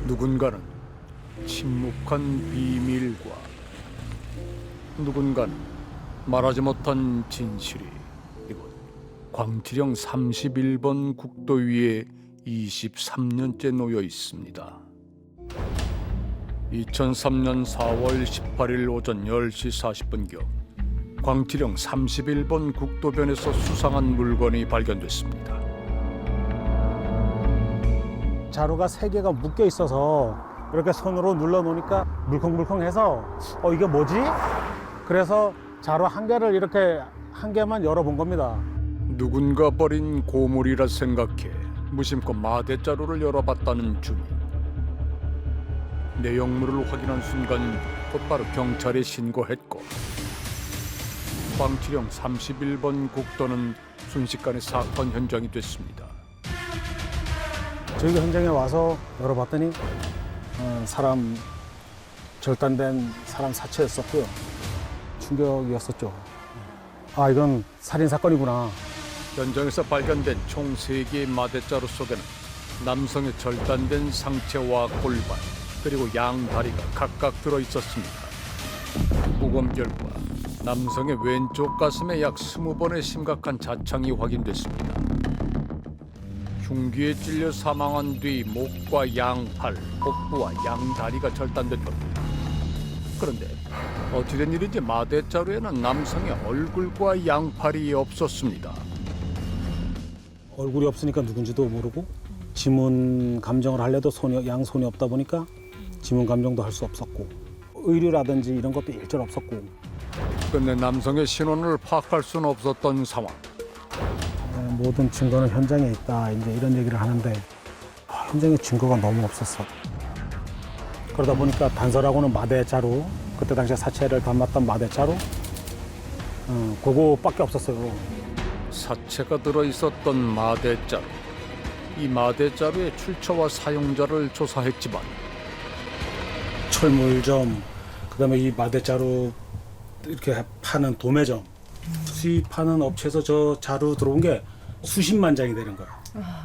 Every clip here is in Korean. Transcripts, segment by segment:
누군가는 침묵한 비밀과 누군가는 말하지 못한 진실이 이곳 광티령 31번 국도 위에 23년째 놓여 있습니다. 2003년 4월 18일 오전 10시 40분경 광티령 31번 국도변에서 수상한 물건이 발견됐습니다. 자루가 3개가 묶여 있어서 이렇게 손으로 눌러 놓으니까 물컹물컹해서 이게 뭐지? 그래서 자루 1개를 이렇게 1개만 열어본 겁니다. 누군가 버린 고물이라 생각해 무심코 마대자루를 열어봤다는 주민. 내용물을 확인한 순간 곧바로 경찰에 신고했고 광티령 31번 국도는 순식간에 사건 현장이 됐습니다. 저희가 현장에 와서 열어봤더니 사람 절단된 사람 사체였었고요. 충격이었었죠. 아, 이건 살인사건이구나. 현장에서 발견된 총 3개의 마대자루 속에는 남성의 절단된 상체와 골반 그리고 양다리가 각각 들어있었습니다. 부검 결과 남성의 왼쪽 가슴에 약 20번의 심각한 자창이 확인됐습니다. 흉기에 찔려 사망한 뒤 목과 양팔, 복부와 양다리가 절단된 겁니다. 그런데 어찌된 일인지 마대자루에는 남성의 얼굴과 양팔이 없었습니다. 얼굴이 없으니까 누군지도 모르고 지문 감정을 하려도 양손이 없다 보니까 지문 감정도 할 수 없었고 의류라든지 이런 것도 일절 없었고. 끝내 남성의 신원을 파악할 수는 없었던 상황. 모든 증거는 현장에 있다, 이제 이런 얘기를 하는데 현장에 증거가 너무 없었어. 그러다 보니까 단서라고는 마대자루, 그때 당시에 사체를 담았던 마대자루, 그거밖에 없었어요. 사체가 들어있었던 마대자루. 이 마대자루의 출처와 사용자를 조사했지만 철물점, 그다음에 이 마대자루 이렇게 파는 도매점, 수입하는 업체에서 저 자루 들어온 게 수십만 장이 되는 거야.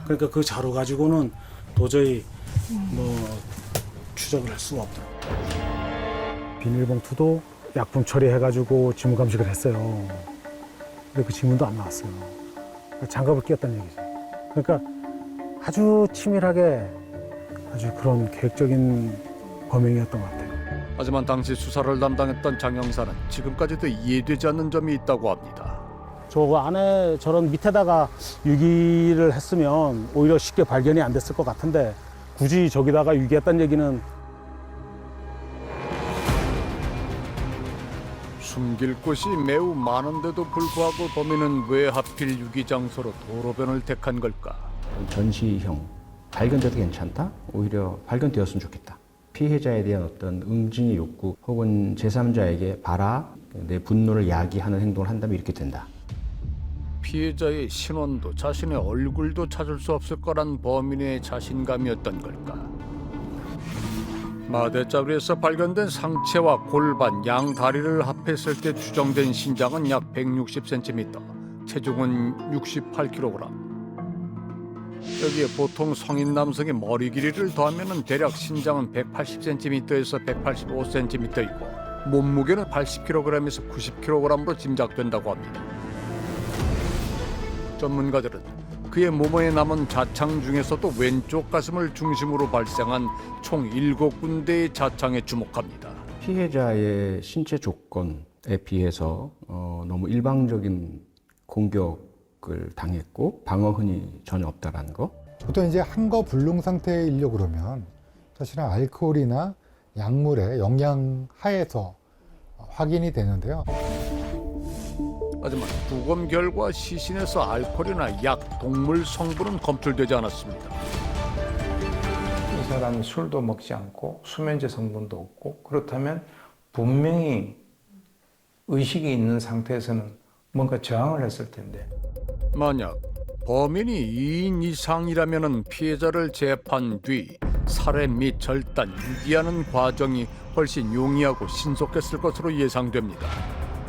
그러니까 그 자루 가지고는 도저히 추적을 할 수가 없다. 비닐봉투도 약품 처리해가지고 지문 감식을 했어요. 근데 그 지문도 안 나왔어요. 장갑을 끼웠다는 얘기죠. 그러니까 아주 치밀하게 아주 그런 계획적인 범행이었던 것 같아요. 하지만 당시 수사를 담당했던 장 형사는 지금까지도 이해되지 않는 점이 있다고 합니다. 저 안에 저런 밑에다가 유기를 했으면 오히려 쉽게 발견이 안 됐을 것 같은데 굳이 저기다가 유기했다는 얘기는 숨길 곳이 매우 많은데도 불구하고 범인은 왜 하필 유기 장소로 도로변을 택한 걸까? 전시형 발견돼도 괜찮다? 오히려 발견되었으면 좋겠다. 피해자에 대한 어떤 응징의 욕구 혹은 제3자에게 봐라, 내 분노를 야기하는 행동을 한다면 이렇게 된다. 피해자의 신원도 자신의 얼굴도 찾을 수 없을 거란 범인의 자신감이었던 걸까? 마대자루에서 발견된 상체와 골반, 양다리를 합했을 때 추정된 신장은 약 160cm, 체중은 68kg. 여기에 보통 성인 남성의 머리 길이를 더하면 대략 신장은 180cm에서 185cm이고 몸무게는 80kg에서 90kg으로 짐작된다고 합니다. 전문가들은 그의 몸에 남은 자창 중에서도 왼쪽 가슴을 중심으로 발생한 총 7군데의 자창에 주목합니다. 피해자의 신체 조건에 비해서 너무 일방적인 공격을 당했고 방어흔이 전혀 없다라는 거. 보통 이제 한거 불능 상태이려고 그러면 사실은 알코올이나 약물의 영향 하에서 확인이 되는데요. 하지만 부검 결과 시신에서 알코올이나 약, 동물 성분은 검출되지 않았습니다. 이 사람이 술도 먹지 않고 수면제 성분도 없고 그렇다면 분명히 의식이 있는 상태에서는 뭔가 저항을 했을 텐데. 만약 범인이 2인 이상이라면 피해자를 재판 뒤 살해 및 절단, 유기하는 과정이 훨씬 용이하고 신속했을 것으로 예상됩니다.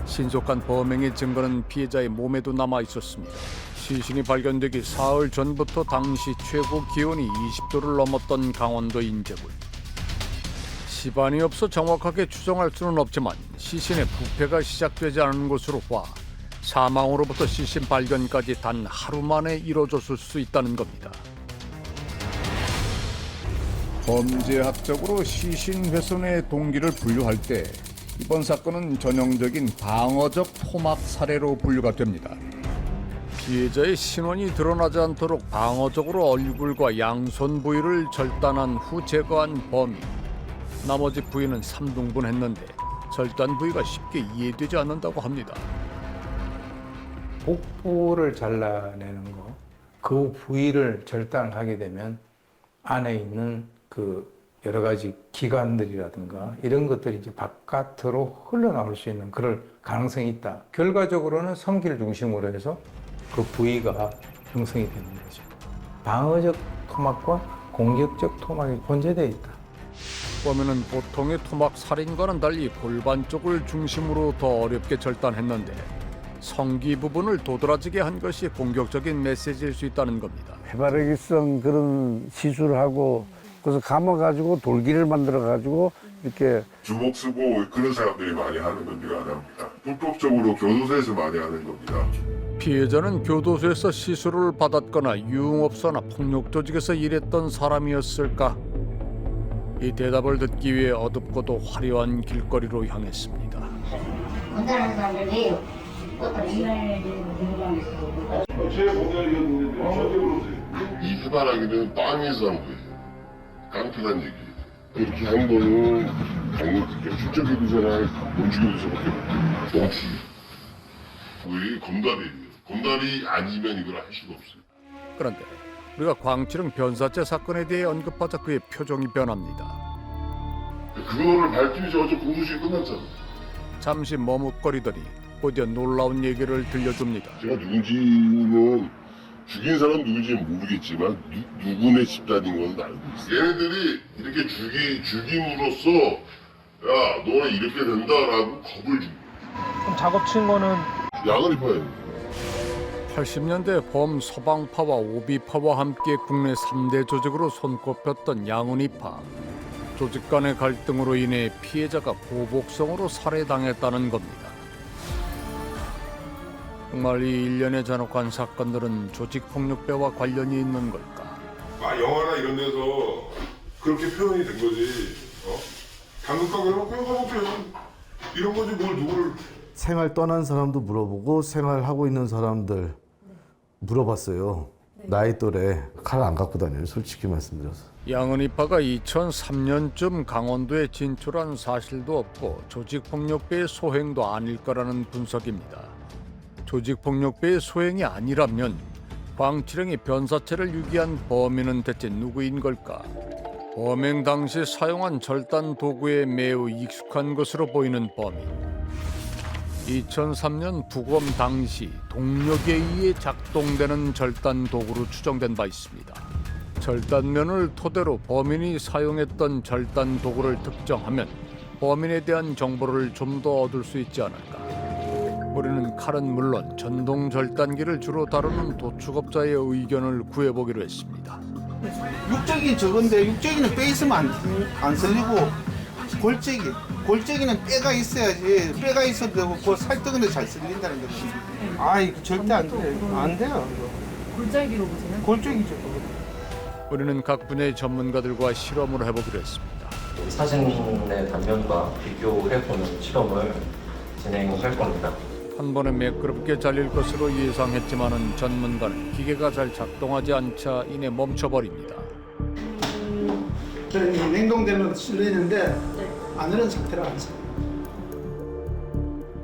신속한 범행의 증거는 피해자의 몸에도 남아 있었습니다. 시신이 발견되기 사흘 전부터 당시 최고 기온이 20도를 넘었던 강원도 인제군. 시반이 없어 정확하게 추정할 수는 없지만 시신의 부패가 시작되지 않은 것으로 봐 사망으로부터 시신 발견까지 단 하루 만에 이뤄졌을 수 있다는 겁니다. 범죄학적으로 시신 훼손의 동기를 분류할 때 이번 사건은 전형적인 방어적 토막 살해로 분류가 됩니다. 피해자의 신원이 드러나지 않도록 방어적으로 얼굴과 양손 부위를 절단한 후 제거한 범인. 나머지 부위는 3등분했는데 절단 부위가 쉽게 이해되지 않는다고 합니다. 복부를 잘라내는 거, 그 부위를 절단하게 되면 안에 있는 그 여러 가지 기관들이라든가 이런 것들이 이제 바깥으로 흘러나올 수 있는 그럴 가능성이 있다. 결과적으로는 성기를 중심으로 해서 그 부위가 형성이 되는 거죠. 방어적 토막과 공격적 토막이 혼재되어 있다. 범인은 보통의 토막 살인과는 달리 골반 쪽을 중심으로 더 어렵게 절단했는데 성기 부분을 도드라지게 한 것이 공격적인 메시지일 수 있다는 겁니다. 해바라기성 그런 시술을 하고 그래서 감아가지고 돌기를 만들어가지고 이렇게 주먹 쓰고 그런 사람들이 많이 하는 건지가 안 합니다. 불법적으로 교도소에서 많이 하는 겁니다. 피해자는 교도소에서 시술을 받았거나 유흥업소나 폭력 조직에서 일했던 사람이었을까? 이 대답을 듣기 위해 어둡고도 화려한 길거리로 향했습니다. 운전하는 사람들 왜요? 어떤 일을 궁금한 이 해바라기는 땅에서 한 거예요. 깡패란 얘기예요. 그렇게 한 거는 당연히 출적해도잖아. 돈 죽여도서밖에 없고 정치. 왜 검달이에요. 검달이 아니면 이걸 할 수가 없어요. 그런데 우리가 광치릉 변사체 사건에 대해 언급하자 그의 표정이 변합니다. 그거를 밝히면서 어제 공소시효 끝났잖아. 잠시 머뭇거리더니 곧이어 놀라운 얘기를 들려줍니다. 제가 누군지는 죽인 사람 누군지는 모르겠지만 누구네 집단인 건 알고 있어요. 얘네들이 이렇게 죽임으로써 야 너는 이렇게 된다라고 겁을 준 거야. 그럼 작업친 거는 약을 입어야 돼. 80년대 범 서방파와 오비파와 함께 국내 3대 조직으로 손꼽혔던 양은이파. 조직 간의 갈등으로 인해 피해자가 보복성으로 살해당했다는 겁니다. 정말 이 일련의 잔혹한 사건들은 조직폭력배와 관련이 있는 걸까? 영화나 이런 데서 그렇게 표현이 된 거지. 당근가게 하면 그냥 가볼게요. 이런 거지 뭘 누구를. 생활 떠난 사람도 물어보고 생활하고 있는 사람들 물어봤어요. 나이 또래 칼 안 갖고 다녀요. 솔직히 말씀드려서. 양은이파가 2003년쯤 강원도에 진출한 사실도 없고 조직폭력배의 소행도 아닐 거라는 분석입니다. 조직폭력배의 소행이 아니라면 광치릉이 변사체를 유기한 범인은 대체 누구인 걸까? 범행 당시 사용한 절단 도구에 매우 익숙한 것으로 보이는 범인. 2003년 부검 당시 동력에 의해 작동되는 절단 도구로 추정된 바 있습니다. 절단면을 토대로 범인이 사용했던 절단 도구를 특정하면 범인에 대한 정보를 좀 더 얻을 수 있지 않을까. 우리는 칼은 물론 전동 절단기를 주로 다루는 도축업자의 의견을 구해보기로 했습니다. 육제기 저건데 육제기는 빼 있으면 안 쓸리고 골제기는 빼가 있어야지. 빼가 있어도 되고 그 살뜨근데 잘 쓸린다는 거지. 이거 절대 안 돼요. 안 돼요. 골짜기로 보세요? 골제기죠. 우리는 각 분야의 전문가들과 실험을 해보기로 했습니다. 사진의 단면과 비교해보는 실험을 진행할 겁니다. 한 번에 매끄럽게 잘릴 것으로 예상했지만은 전문가는 기계가 잘 작동하지 않자 이내 멈춰버립니다. 저는 냉동되면 쓸리는데 안으로는 상태로 안 써요.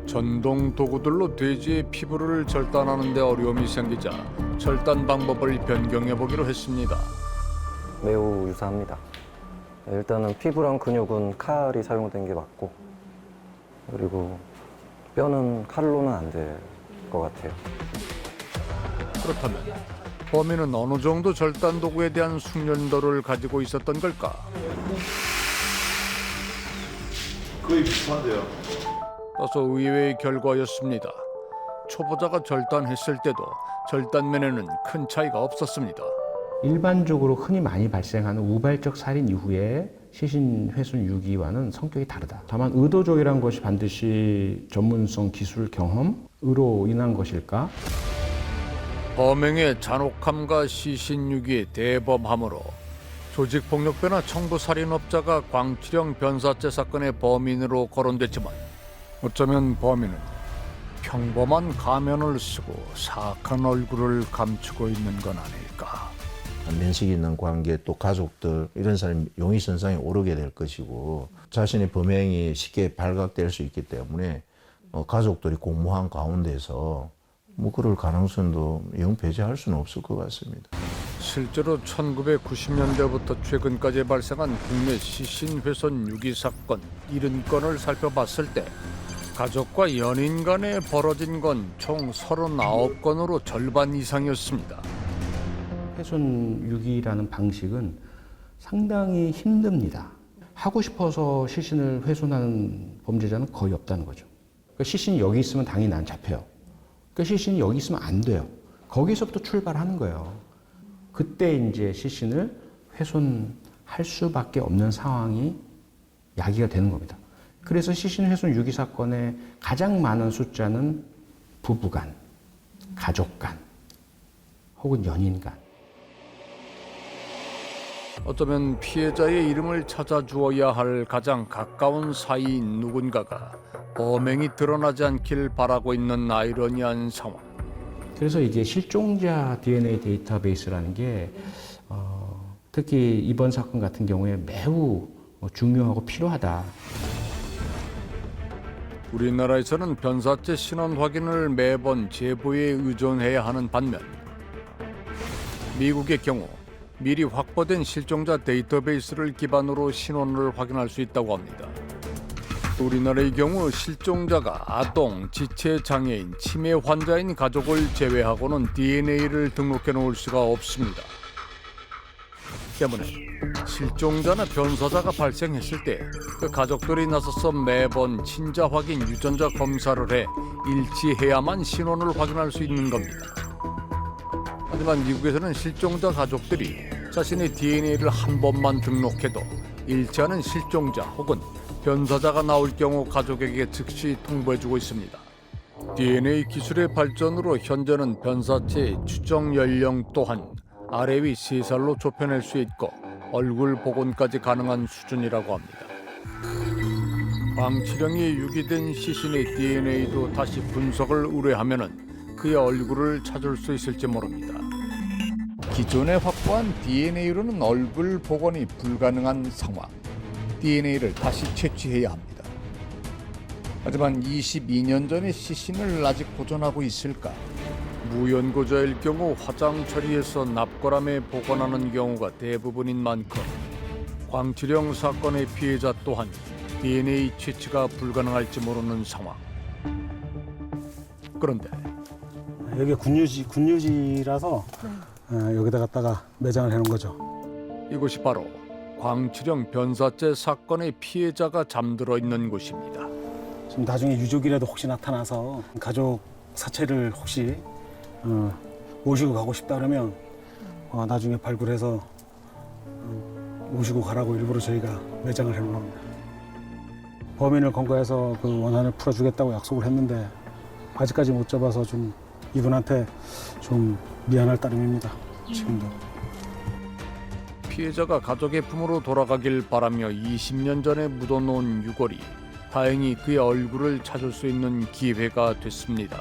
전동 도구들로 돼지의 피부를 절단하는 데 어려움이 생기자 절단 방법을 변경해 보기로 했습니다. 매우 유사합니다. 일단은 피부랑 근육은 칼이 사용된 게 맞고, 그리고 뼈는 칼로는 안 될 것 같아요. 그렇다면 범인은 어느 정도 절단 도구에 대한 숙련도를 가지고 있었던 걸까? 거의 비슷한데요. 다소 의외의 결과였습니다. 초보자가 절단했을 때도 절단면에는 큰 차이가 없었습니다. 일반적으로 흔히 많이 발생하는 우발적 살인 이후에 시신 훼손 유기와는 성격이 다르다. 다만 의도적이라는 것이 반드시 전문성, 기술, 경험으로 인한 것일까? 범행의 잔혹함과 시신 유기의 대범함으로 조직폭력배나 청부살인업자가 광치령 변사체 사건의 범인으로 거론됐지만 어쩌면 범인은 평범한 가면을 쓰고 사악한 얼굴을 감추고 있는 건 아닐까. 면식 있는 관계 또 가족들 이런 사람이 용의선상에 오르게 될 것이고 자신의 범행이 쉽게 발각될 수 있기 때문에 가족들이 공모한 가운데서 그럴 가능성도 영 배제할 수는 없을 것 같습니다. 실제로 1990년대부터 최근까지 발생한 국내 시신 훼손 유기 사건 70건을 살펴봤을 때 가족과 연인 간에 벌어진 건 총 39건으로 절반 이상이었습니다. 훼손 유기라는 방식은 상당히 힘듭니다. 하고 싶어서 시신을 훼손하는 범죄자는 거의 없다는 거죠. 그러니까 시신이 여기 있으면 당연히 난 잡혀요. 그러니까 시신이 여기 있으면 안 돼요. 거기서부터 출발하는 거예요. 그때 이제 시신을 훼손할 수밖에 없는 상황이 야기가 되는 겁니다. 그래서 시신 훼손 유기 사건의 가장 많은 숫자는 부부 간, 가족 간, 혹은 연인 간. 어쩌면 피해자의 이름을 찾아주어야 할 가장 가까운 사이인 누군가가 범행이 드러나지 않길 바라고 있는 아이러니한 상황. 그래서 이게 실종자 DNA 데이터베이스라는 게 특히 이번 사건 같은 경우에 매우 중요하고 필요하다. 우리나라에서는 변사체 신원 확인을 매번 제보에 의존해야 하는 반면 미국의 경우 미리 확보된 실종자 데이터베이스를 기반으로 신원을 확인할 수 있다고 합니다. 우리나라의 경우 실종자가 아동, 지체장애인, 치매 환자인 가족을 제외하고는 DNA를 등록해 놓을 수가 없습니다. 때문에 실종자나 변사자가 발생했을 때 그 가족들이 나서서 매번 친자 확인, 유전자 검사를 해 일치해야만 신원을 확인할 수 있는 겁니다. 하지만 미국에서는 실종자 가족들이 자신의 DNA를 한 번만 등록해도 일치하는 실종자 혹은 변사자가 나올 경우 가족에게 즉시 통보해주고 있습니다. DNA 기술의 발전으로 현재는 변사체의 추정 연령 또한 아래 위 3살로 좁혀낼 수 있고 얼굴 복원까지 가능한 수준이라고 합니다. 광치령이 유기된 시신의 DNA도 다시 분석을 의뢰하면은 그의 얼굴을 찾을 수 있을지 모릅니다. 기존에 확보한 DNA로는 얼굴 복원이 불가능한 상황. DNA를 다시 채취해야 합니다. 하지만 22년 전의 시신을 아직 보존하고 있을까? 무연고자일 경우 화장 처리해서 납골함에 보관하는 경우가 대부분인 만큼 광치령 사건의 피해자 또한 DNA 채취가 불가능할지 모르는 상황. 그런데 여기 군유지라서 여기다 갖다가 매장을 해놓은 거죠. 이곳이 바로 광치령 변사체 사건의 피해자가 잠들어 있는 곳입니다. 지금 나중에 유족이라도 혹시 나타나서 가족 사체를 혹시 모시고 가고 싶다 그러면 나중에 발굴해서 모시고 가라고 일부러 저희가 매장을 해놓은 겁니다. 범인을 검거해서 그 원한을 풀어주겠다고 약속을 했는데 아직까지 못 잡아서 좀 이분한테 좀 미안할 따름입니다. 지금도. 피해자가 가족의 품으로 돌아가길 바라며 20년 전에 묻어놓은 유골이 다행히 그의 얼굴을 찾을 수 있는 기회가 됐습니다.